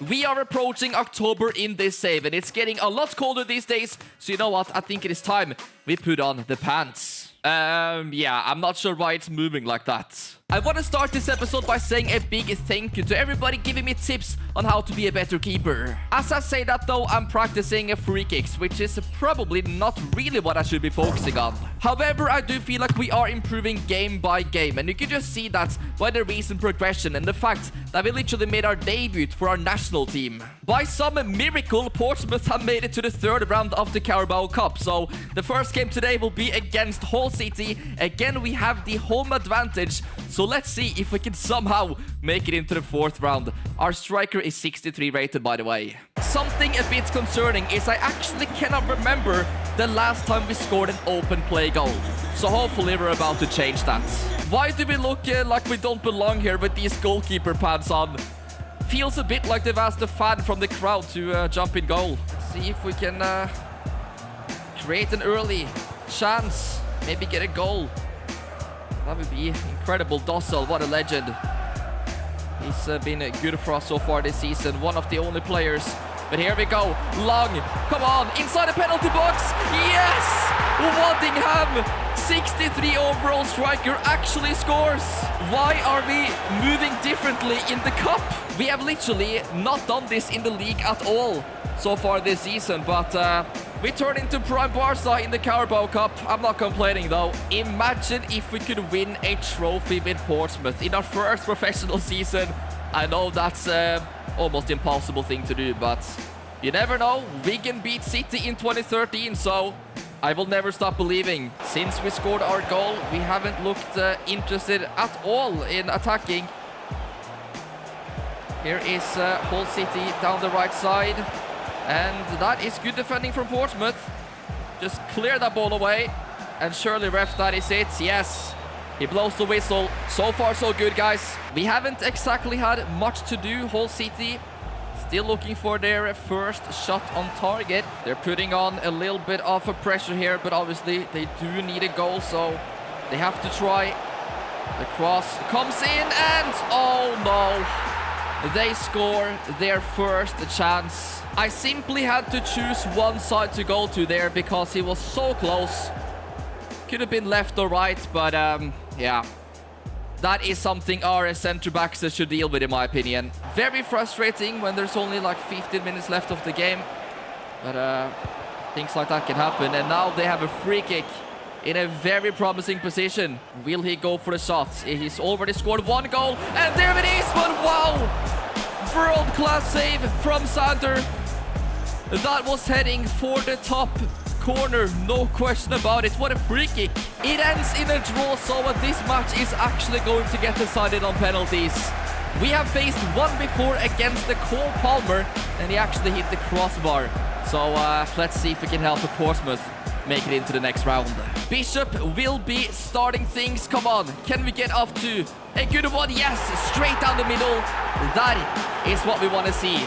We are approaching October in this save, and it's getting a lot colder these days. So you know what? I think it is time we put on the pants. Yeah, I'm not sure why it's moving like that. I want to start this episode by saying a big thank you to everybody giving me tips on how to be a better keeper. As I say that though, I'm practicing free kicks, which is probably not really what I should be focusing on. However, I do feel like we are improving game by game, and you can just see that by the recent progression and the fact that we literally made our debut for our national team. By some miracle, Portsmouth have made it to the third round of the Carabao Cup, so the first game today will be against Hull City. Again, we have the home advantage, so let's see if we can somehow make it into the fourth round. Our striker is 63 rated, by the way. Something a bit concerning is I actually cannot remember the last time we scored an open play goal. So hopefully we're about to change that. Why do we look like we don't belong here with these goalkeeper pads on? Feels a bit like they've asked a fan from the crowd to jump in goal. See if we can create an early chance. Maybe get a goal. That would be incredible. Dossel, what a legend. He's been good for us so far this season. One of the only players. But here we go. Long. Come on. Inside the penalty box. Yes! Waddingham, 63 overall striker, actually scores. Why are we moving differently in the cup? We have literally not done this in the league at all so far this season, but we turn into Prime Barca in the Carabao Cup. I'm not complaining though. Imagine if we could win a trophy with Portsmouth in our first professional season. I know that's almost impossible thing to do, but you never know. Wigan beat City in 2013, so I will never stop believing. Since we scored our goal, we haven't looked interested at all in attacking. Here is Hull City down the right side. And that is good defending from Portsmouth. Just clear that ball away. And surely, ref, that is it. Yes. He blows the whistle. So far, so good, guys. We haven't exactly had much to do. Hull City still looking for their first shot on target. They're putting on a little bit of a pressure here, but obviously they do need a goal, so they have to try. The cross comes in, and oh no. They score their first chance. I simply had to choose one side to go to there because he was so close. Could have been left or right, but yeah. That is something our centre-backs should deal with, in my opinion. Very frustrating when there's only like 15 minutes left of the game. But things like that can happen. And now they have a free kick in a very promising position. Will he go for the shot? He's already scored one goal. And there it is, but wow! World-class save from Sander. That was heading for the top corner, no question about it. What a free kick. It ends in a draw, so this match is actually going to get decided on penalties. We have faced one before against the Cole Palmer, and he actually hit the crossbar. So let's see if we can help Portsmouth make it into the next round. Bishop will be starting things. Come on, can we get off to a good one? Yes, straight down the middle. That is what we want to see.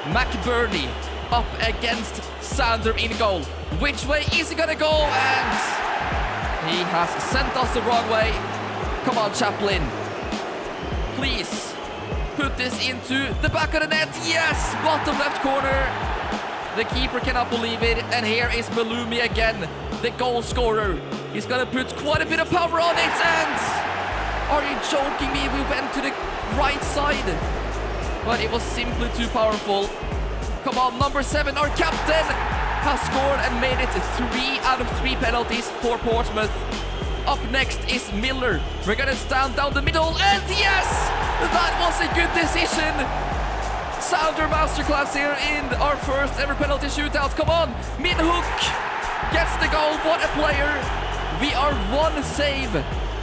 McBurney up against Sander in goal. Which way is he gonna go? And he has sent us the wrong way. Come on, Chaplin. Please put this into the back of the net. Yes, bottom left corner. The keeper cannot believe it. And here is Malumi again, the goal scorer. He's gonna put quite a bit of power on it. And are you joking me? We went to the right side, but it was simply too powerful. Come on, number 7, our captain, has scored and made it 3 out of 3 penalties for Portsmouth. Up next is Miller. We're gonna stand down the middle, and yes! That was a good decision. Sounder masterclass here in our first ever penalty shootout. Come on, Minhook gets the goal. What a player. We are one save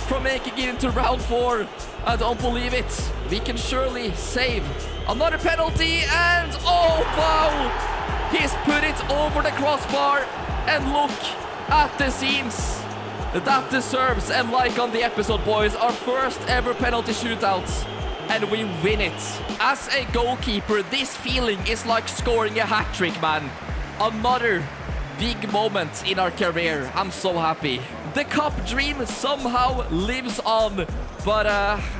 from making it into round 4. I don't believe it. We can surely save another penalty, and oh wow! He's put it over the crossbar, and look at the scenes. That deserves a like on the episode, boys. Our first ever penalty shootout, and we win it. As a goalkeeper, this feeling is like scoring a hat-trick, man. Another big moment in our career. I'm so happy. The cup dream somehow lives on, but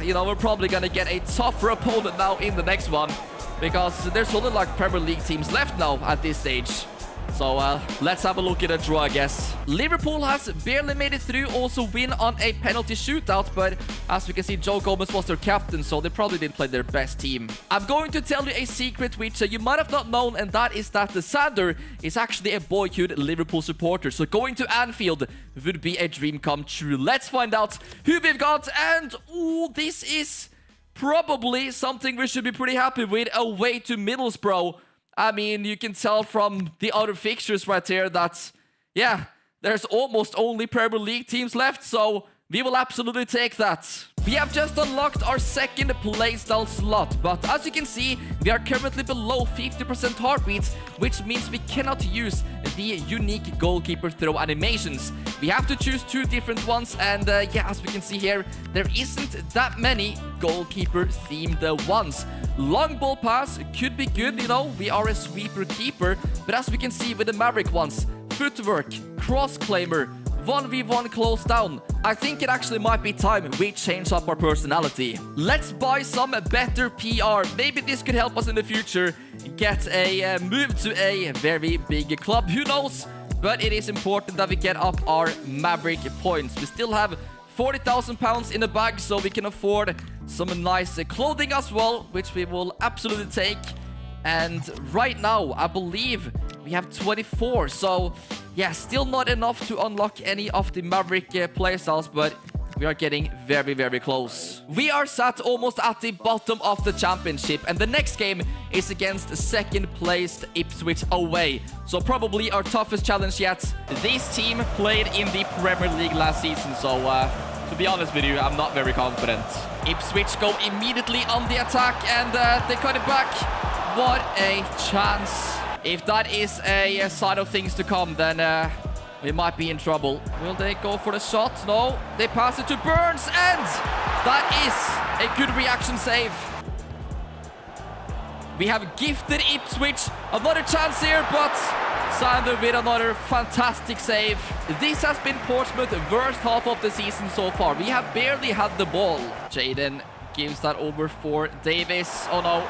you know, we're probably gonna get a tougher opponent now in the next one. because there's only like Premier League teams left now at this stage. So let's have a look at a draw, I guess. Liverpool has barely made it through, also win on a penalty shootout, but as we can see, Joe Gomez was their captain, so they probably didn't play their best team. I'm going to tell you a secret which you might have not known, and that is that Sander is actually a boyhood Liverpool supporter, so going to Anfield would be a dream come true. Let's find out who we've got, and ooh, this is probably something we should be pretty happy with, away to Middlesbrough. I mean, you can tell from the other fixtures right here that, yeah, there's almost only Premier League teams left, so we will absolutely take that. We have just unlocked our second playstyle slot, but as you can see, we are currently below 50% heartbeats, which means we cannot use the unique goalkeeper throw animations. We have to choose two different ones, and yeah, as we can see here, there isn't that many goalkeeper themed ones. Long ball pass could be good, you know, we are a sweeper keeper, but as we can see with the Maverick ones, footwork, cross claimer, 1v1 close down. I think it actually might be time we change up our personality. Let's buy some better PR. Maybe this could help us in the future get a move to a very big club. Who knows? But it is important that we get up our Maverick points. We still have £40,000 in the bag, so we can afford some nice clothing as well, which we will absolutely take. And right now, I believe we have 24, so yeah, still not enough to unlock any of the Maverick playstyles, but we are getting very, very close. We are sat almost at the bottom of the championship, and the next game is against second-placed Ipswich away. So probably our toughest challenge yet. This team played in the Premier League last season, so to be honest with you, I'm not very confident. Ipswich go immediately on the attack, and they cut it back. What a chance. If that is a sign of things to come, then we might be in trouble. Will they go for the shot? No. They pass it to Burns, and that is a good reaction save. We have gifted Ipswich another chance here, but Sander with another fantastic save. This has been Portsmouth's worst half of the season so far. We have barely had the ball. Jaden gives that over for Davis. Oh no.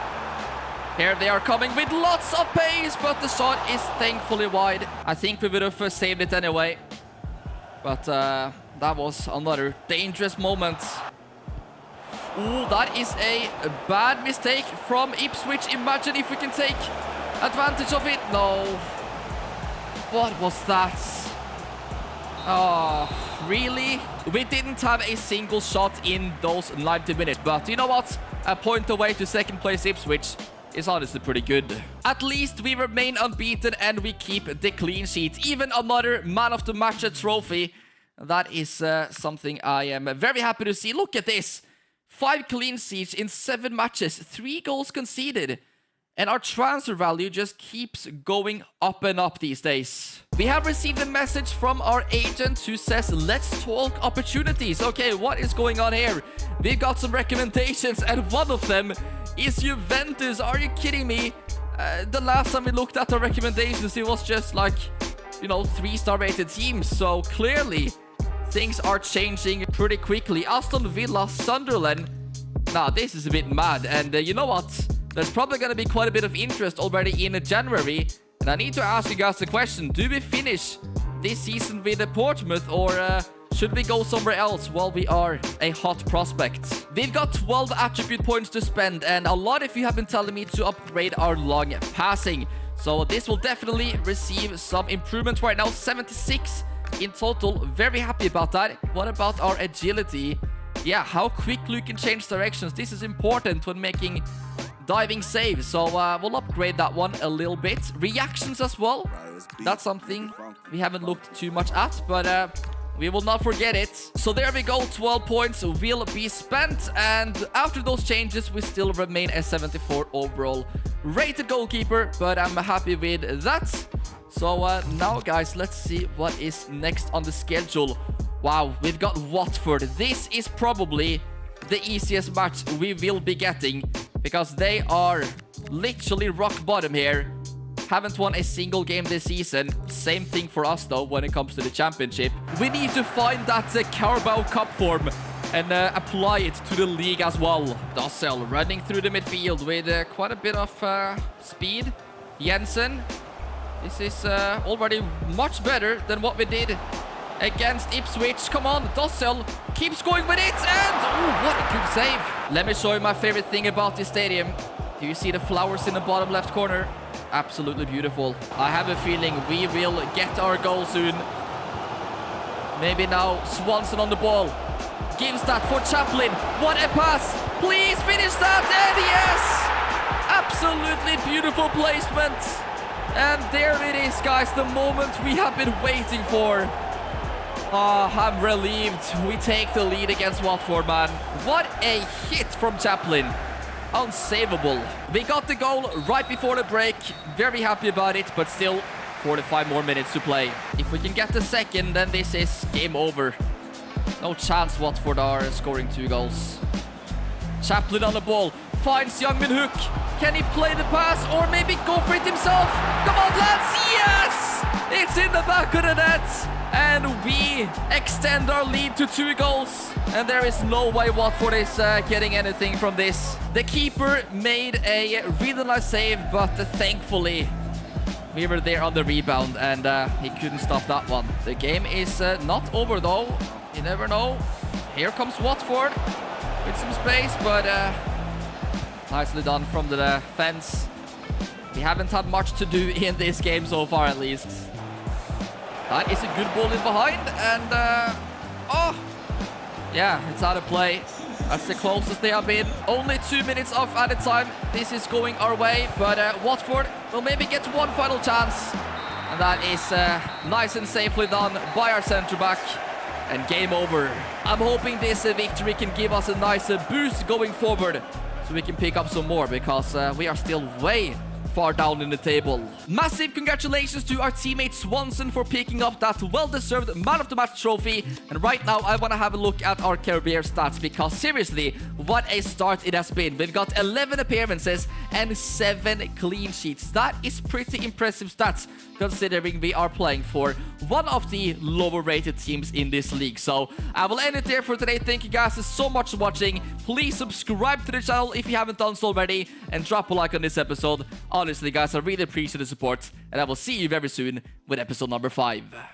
Here they are coming with lots of pace, but the shot is thankfully wide. I think we would have saved it anyway. But that was another dangerous moment. Ooh, that is a bad mistake from Ipswich. Imagine if we can take advantage of it. No. What was that? Oh, really? We didn't have a single shot in those 90 minutes. But you know what? A point away to second place Ipswich is honestly pretty good. At least we remain unbeaten and we keep the clean sheet. Even another man of the match trophy. That is something I am very happy to see. Look at this. 5 clean sheets in 7 matches. 3 goals conceded. And our transfer value just keeps going up and up these days. We have received a message from our agent who says, let's talk opportunities. Okay, what is going on here? We got some recommendations, and one of them is Juventus. Are you kidding me? The last time we looked at our recommendations, it was just like, you know, 3-star rated teams. So clearly, things are changing pretty quickly. Aston Villa, Sunderland. Nah, this is a bit mad. And you know what? There's probably going to be quite a bit of interest already in January. And I need to ask you guys the question. Do we finish this season with Portsmouth, or should we go somewhere else while we are a hot prospect? We've got 12 attribute points to spend, and a lot of you have been telling me to upgrade our long passing. So this will definitely receive some improvement right now. 76 in total. Very happy about that. What about our agility? Yeah, how quickly we can change directions. This is important when making diving saves, so we'll upgrade that one a little bit. Reactions as well. That's something we haven't looked too much at, but we will not forget it. So there we go, 12 points will be spent, and after those changes we still remain a 74 overall rated goalkeeper, but I'm happy with that. So now guys, let's see what is next on the schedule. Wow, we've got Watford. This is probably the easiest match we will be getting, because they are literally rock bottom here. Haven't won a single game this season. Same thing for us though when it comes to the championship. We need to find that Carabao Cup form. and apply it to the league as well. Dossel running through the midfield with quite a bit of speed. Jensen, this is already much better than what we did against Ipswich. Come on, Dossel keeps going with it, and ooh, what a good save. Let me show you my favorite thing about this stadium. Do you see the flowers in the bottom left corner? Absolutely beautiful. I have a feeling we will get our goal soon. Maybe now Swanson on the ball. Gives that for Chaplin. What a pass. Please finish that, and yes! Absolutely beautiful placement. And there it is, guys, the moment we have been waiting for. I'm relieved we take the lead against Watford, man. What a hit from Chaplin. Unsavable. We got the goal right before the break. Very happy about it, but still 45 more minutes to play. If we can get the second, then this is game over. No chance Watford are scoring 2 goals. Chaplin on the ball. Finds Youngmin Hook. Can he play the pass or maybe go for it himself? Come on, lads. Yes! It's in the back of the net. And we extend our lead to 2 goals. And there is no way Watford is getting anything from this. The keeper made a really nice save, but thankfully we were there on the rebound and he couldn't stop that one. The game is not over though. You never know. Here comes Watford with some space, but nicely done from the defense. We haven't had much to do in this game so far, at least. That is a good ball in behind, and oh, yeah, it's out of play. That's the closest they have been. Only 2 minutes off at a time. This is going our way, but Watford will maybe get one final chance. And that is nice and safely done by our centre-back. And game over. I'm hoping this victory can give us a nice boost going forward, so we can pick up some more, because we are still way far down in the table. Massive congratulations to our teammate Swanson for picking up that well-deserved Man of the Match trophy. And right now I want to have a look at our career stats, because seriously, what a start it has been. We've got 11 appearances and 7 clean sheets. That is pretty impressive stats, considering we are playing for one of the lower rated teams in this league. So I will end it there for today. Thank you guys so much for watching. Please subscribe to the channel if you haven't done so already, and drop a like on this episode. Honestly, guys, I really appreciate the support, and I will see you very soon with episode number 5.